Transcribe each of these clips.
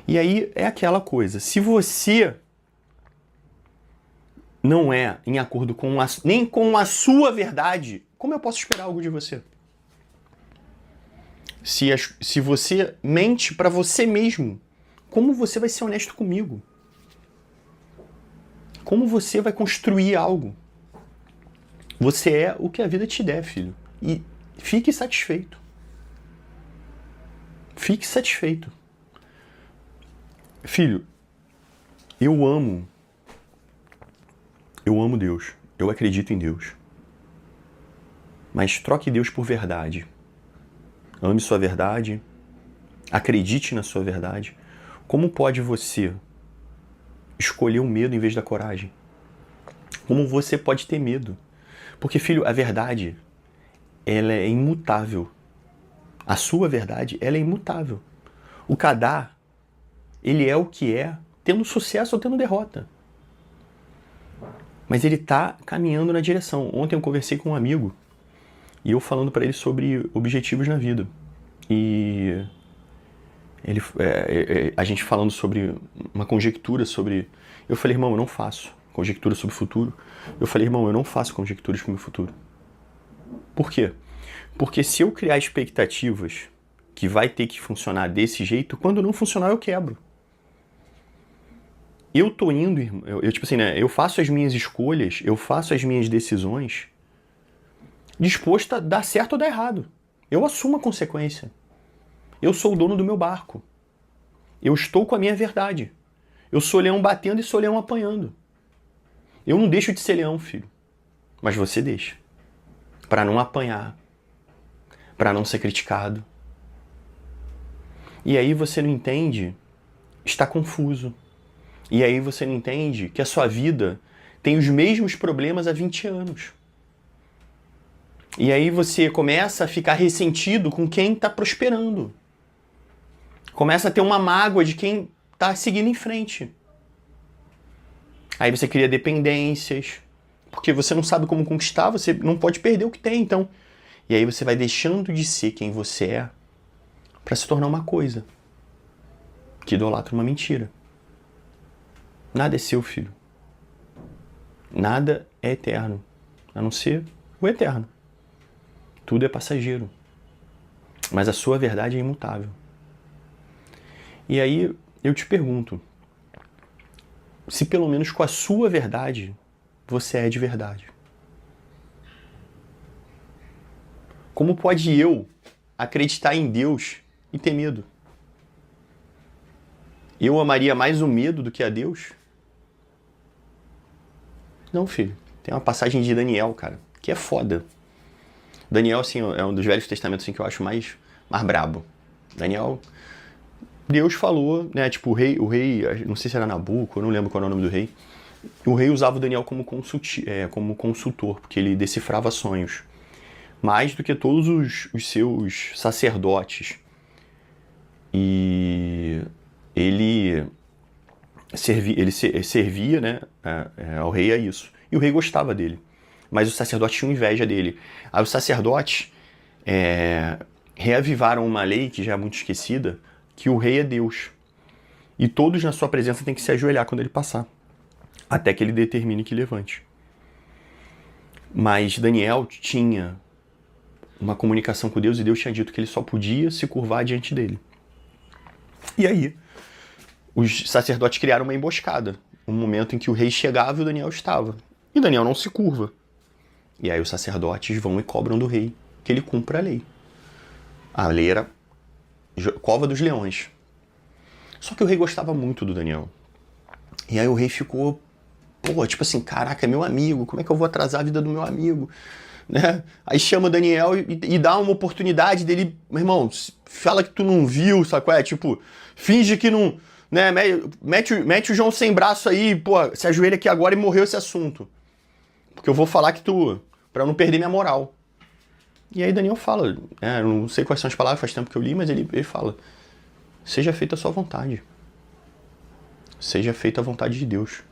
E aí é aquela coisa, se você não é em acordo com nem com a sua verdade, como eu posso esperar algo de você? Se você mente para você mesmo, como você vai ser honesto comigo? Como você vai construir algo? Você é o que a vida te der, filho. E fique satisfeito. Fique satisfeito. Filho, eu amo Deus. Eu acredito em Deus. Mas troque Deus por verdade. Ame sua verdade. Acredite na sua verdade. Como pode você escolher o medo em vez da coragem? Como você pode ter medo? Porque, filho, a verdade, ela é imutável. A sua verdade, ela é imutável. O Kadar, ele é o que é, tendo sucesso ou tendo derrota. Mas ele está caminhando na direção. Ontem eu conversei com um amigo e eu falando para ele sobre objetivos na vida. E a gente falando sobre uma conjectura sobre... Eu falei, irmão, eu não faço conjectura sobre o futuro. Eu falei, irmão, eu não faço conjecturas sobre o meu futuro. Por quê? Porque se eu criar expectativas que vai ter que funcionar desse jeito, quando não funcionar eu quebro. Eu tô indo, tipo assim, né? Eu faço as minhas escolhas, eu faço as minhas decisões disposto a dar certo ou dar errado. Eu assumo a consequência. Eu sou o dono do meu barco. Eu estou com a minha verdade. Eu sou leão batendo e sou leão apanhando. Eu não deixo de ser leão, filho. Mas você deixa. Para não apanhar. Para não ser criticado. E aí você não entende, está confuso. E aí você não entende que a sua vida tem os mesmos problemas há 20 anos. E aí você começa a ficar ressentido com quem está prosperando. Começa a ter uma mágoa de quem está seguindo em frente. Aí você cria dependências, porque você não sabe como conquistar, você não pode perder o que tem, então. E aí você vai deixando de ser quem você é para se tornar uma coisa que idolatra uma mentira. Nada é seu, filho. Nada é eterno, a não ser o eterno. Tudo é passageiro. Mas a sua verdade é imutável. E aí eu te pergunto, se pelo menos com a sua verdade você é de verdade. Como pode eu acreditar em Deus e ter medo? Eu amaria mais o medo do que a Deus? Não, filho. Tem uma passagem de Daniel, cara, que é foda. Daniel, assim, é um dos Velhos Testamentos assim, que eu acho mais brabo. Daniel, Deus falou, né, tipo, o rei, não sei se era Nabuco, eu não lembro qual era o nome do rei. O rei usava o Daniel como consultor, porque ele decifrava sonhos. Mais do que todos os seus sacerdotes. E ele servia, né, ao rei a isso. E o rei gostava dele. Mas os sacerdotes tinham inveja dele. Aí os sacerdotes reavivaram uma lei que já é muito esquecida, que o rei é Deus. E todos na sua presença têm que se ajoelhar quando ele passar. Até que ele determine que levante. Mas Daniel tinha uma comunicação com Deus e Deus tinha dito que ele só podia se curvar diante dele. E aí, os sacerdotes criaram uma emboscada. Um momento em que o rei chegava e o Daniel estava. E Daniel não se curva. E aí os sacerdotes vão e cobram do rei que ele cumpra a lei. A lei era cova dos leões. Só que o rei gostava muito do Daniel. E aí o rei ficou, tipo assim, caraca, é meu amigo, como é que eu vou atrasar a vida do meu amigo? Né? Aí chama o Daniel e dá uma oportunidade dele, meu irmão, fala que tu não viu, sabe qual é? Tipo, finge que não, né? Mete o João sem braço aí, se ajoelha aqui agora e morreu esse assunto. Porque eu vou falar que pra não perder minha moral. E aí Daniel fala, eu não sei quais são as palavras, faz tempo que eu li, mas ele fala, seja feita a sua vontade. Seja feita a vontade de Deus.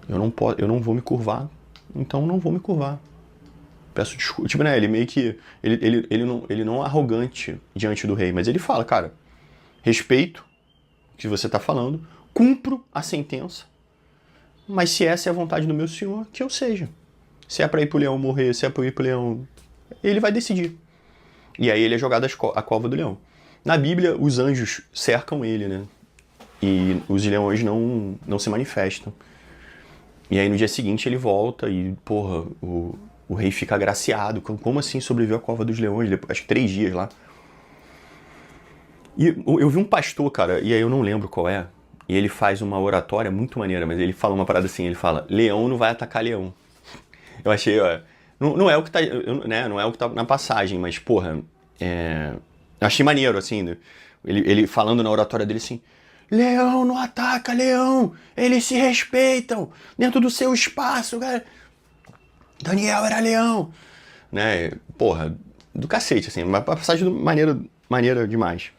Eu não vou me curvar, então não vou me curvar. Peço desculpa. Tipo, né, ele meio que... Ele não é arrogante diante do rei, mas ele fala, cara, respeito que você está falando, cumpro a sentença, mas se essa é a vontade do meu Senhor, que eu seja. Se é para ir pro leão morrer, se é para ir pro leão, ele vai decidir. E aí ele é jogado à cova do leão. Na Bíblia, os anjos cercam ele, né? E os leões não se manifestam. E aí no dia seguinte ele volta e, porra, o rei fica agraciado. Como assim sobreviveu à cova dos leões? Depois, acho que 3 dias lá. E eu vi um pastor, cara, e aí eu não lembro qual é, e ele faz uma oratória muito maneira, mas ele fala uma parada assim, ele fala, leão não vai atacar leão. Eu achei, ó, não é o que tá, né, não é o que tá na passagem, mas, porra, eu achei maneiro, assim, né? Ele falando na oratória dele assim, leão não ataca leão, eles se respeitam dentro do seu espaço, cara. Daniel era leão, né, porra, do cacete, assim, uma passagem maneira demais.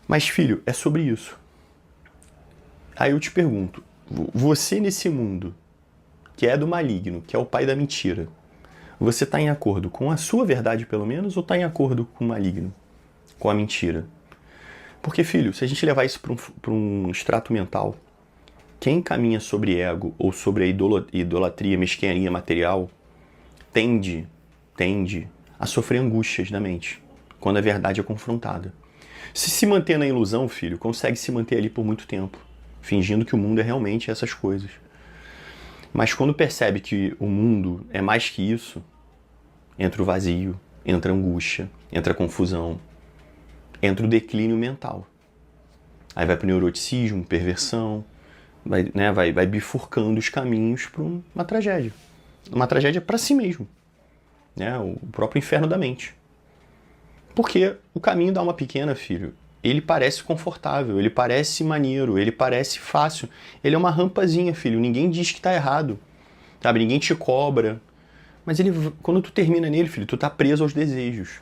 Mas, filho, é sobre isso. Aí eu te pergunto, você nesse mundo, que é do maligno, que é o pai da mentira, você está em acordo com a sua verdade, pelo menos, ou está em acordo com o maligno, com a mentira? Porque, filho, se a gente levar isso para um extrato mental, quem caminha sobre ego ou sobre a idolatria, mesquinharia material, tende a sofrer angústias na mente, quando a verdade é confrontada. Se manter na ilusão, filho, consegue se manter ali por muito tempo, fingindo que o mundo é realmente essas coisas. Mas quando percebe que o mundo é mais que isso, entra o vazio, entra a angústia, entra a confusão, entra o declínio mental. Aí vai para o neuroticismo, perversão, vai bifurcando os caminhos para uma tragédia. Uma tragédia para si mesmo, né? O próprio inferno da mente. Porque o caminho da alma pequena, filho, ele parece confortável, ele parece maneiro, ele parece fácil. Ele é uma rampazinha, filho. Ninguém diz que tá errado, sabe? Ninguém te cobra. Mas quando tu termina nele, filho, tu tá preso aos desejos.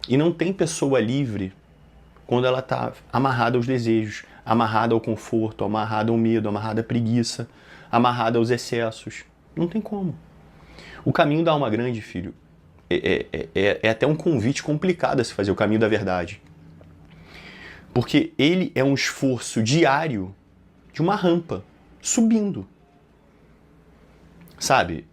E não tem pessoa livre quando ela tá amarrada aos desejos, amarrada ao conforto, amarrada ao medo, amarrada à preguiça, amarrada aos excessos. Não tem como. O caminho da alma grande, filho, é até um convite complicado a se fazer, o caminho da verdade. Porque ele é um esforço diário de uma rampa, subindo. Sabe?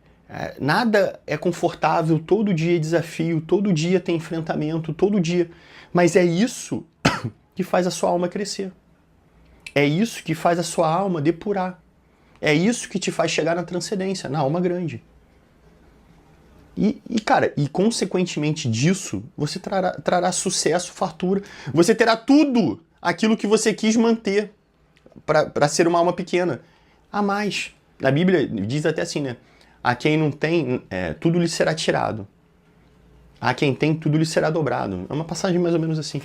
Nada é confortável, todo dia é desafio, todo dia tem enfrentamento, todo dia. Mas é isso que faz a sua alma crescer. É isso que faz a sua alma depurar. É isso que te faz chegar na transcendência, na alma grande. Cara, consequentemente disso, você trará sucesso, fartura. Você terá tudo aquilo que você quis manter para ser uma alma pequena. A mais. Na Bíblia diz até assim, né? A quem não tem, tudo lhe será tirado. A quem tem, tudo lhe será dobrado. É uma passagem mais ou menos assim.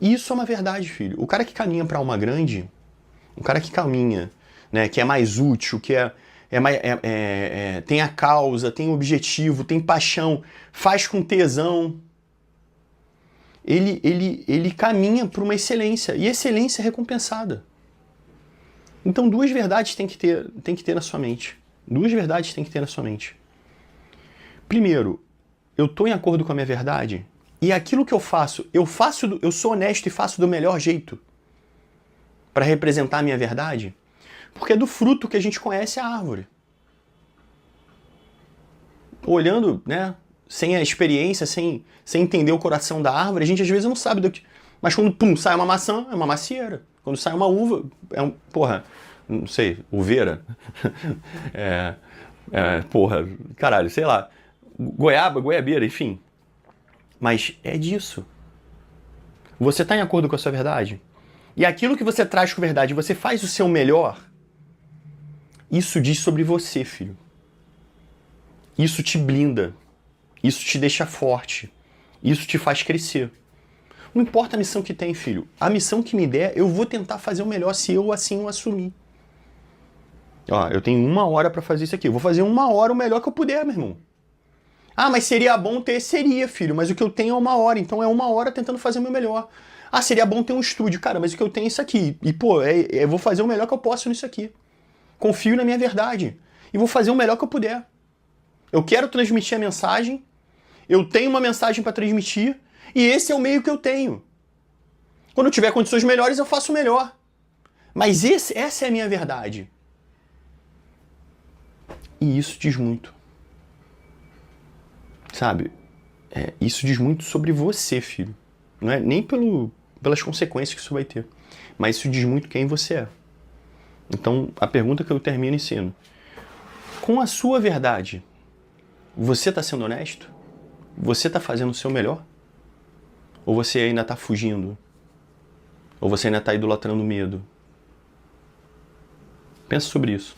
E isso é uma verdade, filho. O cara que caminha para alma grande, o cara que caminha, né, que é mais útil, que tem a causa, tem o objetivo, tem paixão, faz com tesão. Ele caminha para uma excelência, e excelência é recompensada. Então 2 verdades tem que ter na sua mente. 2 verdades tem que ter na sua mente. Primeiro, eu estou em acordo com a minha verdade, e aquilo que eu sou honesto e faço do melhor jeito para representar a minha verdade. Porque é do fruto que a gente conhece a árvore. Olhando, né, sem a experiência, sem entender o coração da árvore, a gente às vezes não sabe do que... Mas quando, pum, sai uma maçã, é uma macieira. Quando sai uma uva, não sei, uveira. Caralho, sei lá. Goiaba, goiabeira, enfim. Mas é disso. Você está em acordo com a sua verdade? E aquilo que você traz com verdade, você faz o seu melhor? Isso diz sobre você, filho. Isso te blinda. Isso te deixa forte. Isso te faz crescer. Não importa a missão que tem, filho. A missão que me der, eu vou tentar fazer o melhor se eu assim o assumir. Ó, eu tenho 1 hora pra fazer isso aqui. Eu vou fazer 1 hora o melhor que eu puder, meu irmão. Ah, mas seria bom ter? Seria, filho. Mas o que eu tenho é 1 hora. Então é 1 hora tentando fazer o meu melhor. Ah, seria bom ter um estúdio. Cara, mas o que eu tenho é isso aqui. E, pô, eu vou fazer o melhor que eu posso nisso aqui. Confio na minha verdade. E vou fazer o melhor que eu puder. Eu quero transmitir a mensagem. Eu tenho uma mensagem para transmitir. E esse é o meio que eu tenho. Quando eu tiver condições melhores, eu faço melhor. Mas essa é a minha verdade. E isso diz muito. Sabe? Isso diz muito sobre você, filho. Não é nem pelas consequências que isso vai ter. Mas isso diz muito quem você é. Então, a pergunta que eu termino sendo: com a sua verdade, você está sendo honesto? Você está fazendo o seu melhor? Ou você ainda está fugindo? Ou você ainda está idolatrando o medo? Pensa sobre isso.